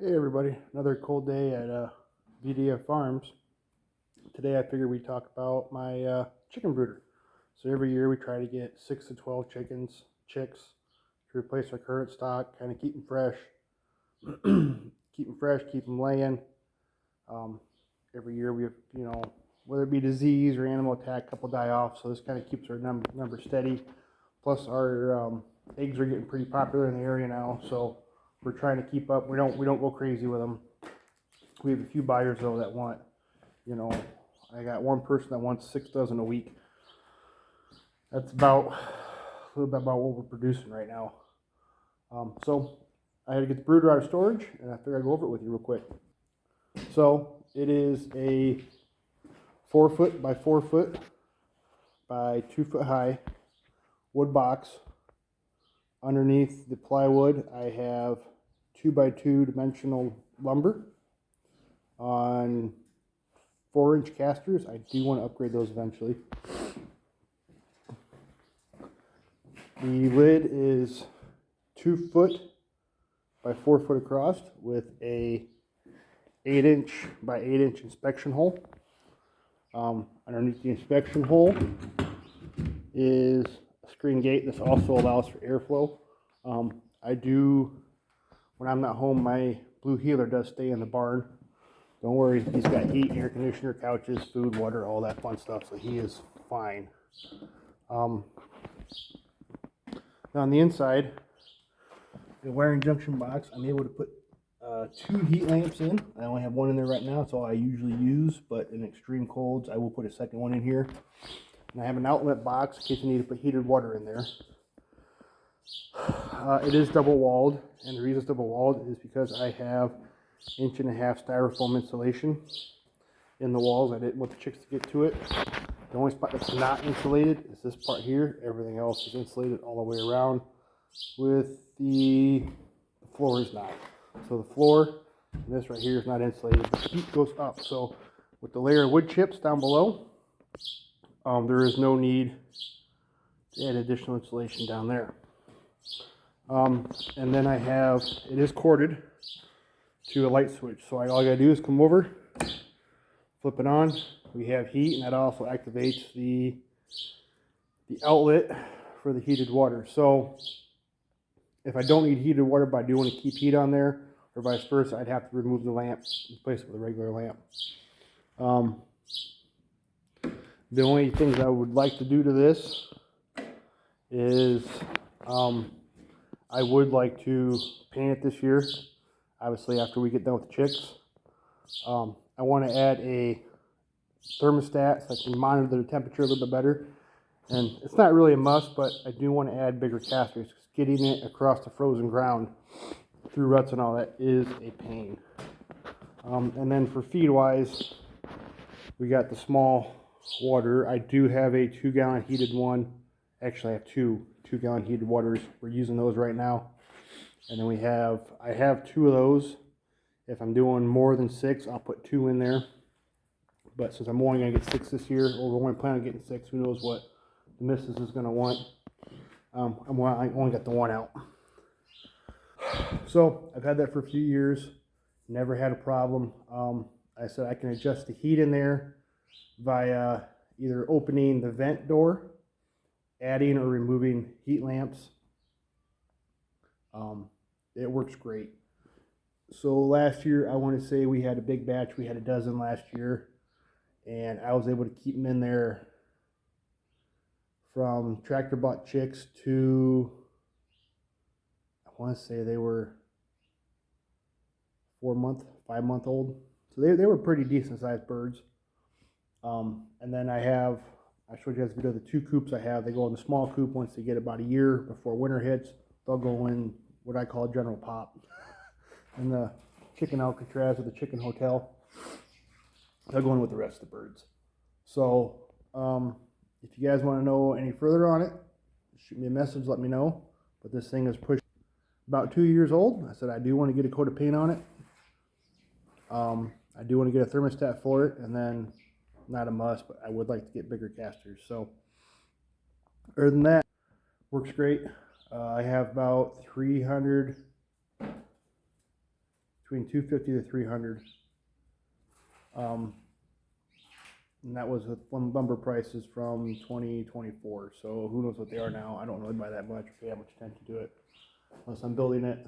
Hey everybody, another cold day at VDF Farms. Today I figured we'd talk about my chicken brooder. So every year we try to get 6 to 12 chicks to replace our current stock, kind of keep them fresh, keep them laying. Every year we have, whether it be disease or animal attack, a couple die off, so this kind of keeps our number steady. Plus our eggs are getting pretty popular in the area now, so we're trying to keep up. We don't go crazy with them. We have a few buyers though that want, I got one person that wants 6 dozen a week. That's about a little bit about what we're producing right now. So I had to get the brooder out of storage, and I figured I'd go over it with you real quick. So it is a 4 foot by 4 foot by 2 foot high wood box. Underneath the plywood, I have 2 by 2 dimensional lumber on 4-inch casters. I do want to upgrade those eventually. The lid is 2 foot by 4 foot across with a 8-inch by 8-inch inspection hole. Underneath the inspection hole is a screen gate. This also allows for airflow. When I'm not home, my blue heeler does stay in the barn. Don't worry, he's got heat, air conditioner, couches, food, water, all that fun stuff, so he is fine. Now on the inside, the wiring junction box, I'm able to put 2 heat lamps in. I only have one in there right now. It's all I usually use, but in extreme colds, I will put a second one in here. And I have an outlet box in case I need to put heated water in there. It is double walled, and the reason it's double walled is because I have 1.5 inch styrofoam insulation in the walls. I didn't want the chicks to get to it. The only spot that's not insulated is this part here. Everything else is insulated all the way around. With the floor is not. So the floor and this right here is not insulated. The heat goes up. So with the layer of wood chips down below, there is no need to add additional insulation down there. And then it is corded to a light switch. So all I gotta do is come over, flip it on. We have heat, and that also activates the outlet for the heated water. So if I don't need heated water, but I do want to keep heat on there, or vice versa, I'd have to remove the lamp and replace it with a regular lamp. The only things I would like to do to this is I would like to paint it this year, obviously after we get done with the chicks. I want to add a thermostat so I can monitor the temperature a little bit better. And it's not really a must, but I do want to add bigger casters. Getting it across the frozen ground through ruts and all that is a pain. And then for feed wise, we got the small water. I do have a 2-gallon heated one. Actually, I have two 2-gallon heated waters. We're using those right now. And then I have 2 of those. If I'm doing more than 6, I'll put 2 in there. But since I'm only going to get 6 this year, or we're only planning on getting 6, who knows what the missus is going to want. I only got the 1 out. So I've had that for a few years. Never had a problem. I said I can adjust the heat in there via either opening the vent door, adding or removing heat lamps. It works great. So last year, I want to say we had a big batch. We had a dozen last year, and I was able to keep them in there from tractor bought chicks to, I want to say they were 5 month old. So they were pretty decent sized birds. And then I showed you guys a video of the 2 coops I have. They go in the small coop once they get about a year before winter hits. They'll go in what I call general pop. In the chicken Alcatraz or the chicken hotel, they'll go in with the rest of the birds. So if you guys want to know any further on it, shoot me a message, let me know. But this thing is pushed about 2 years old. I said I do want to get a coat of paint on it. I do want to get a thermostat for it, and then not a must, but I would like to get bigger casters. So other than that, works great. I have about 300 between 250 to 300. And that was with lumber prices from 2024. So who knows what they are now? I don't really buy that much, pay that much attention to it, unless I'm building it.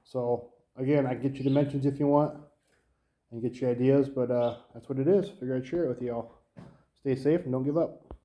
So again, I can get you dimensions if you want, and get you ideas, but that's what it is. Figure I'd share it with y'all. Stay safe and don't give up.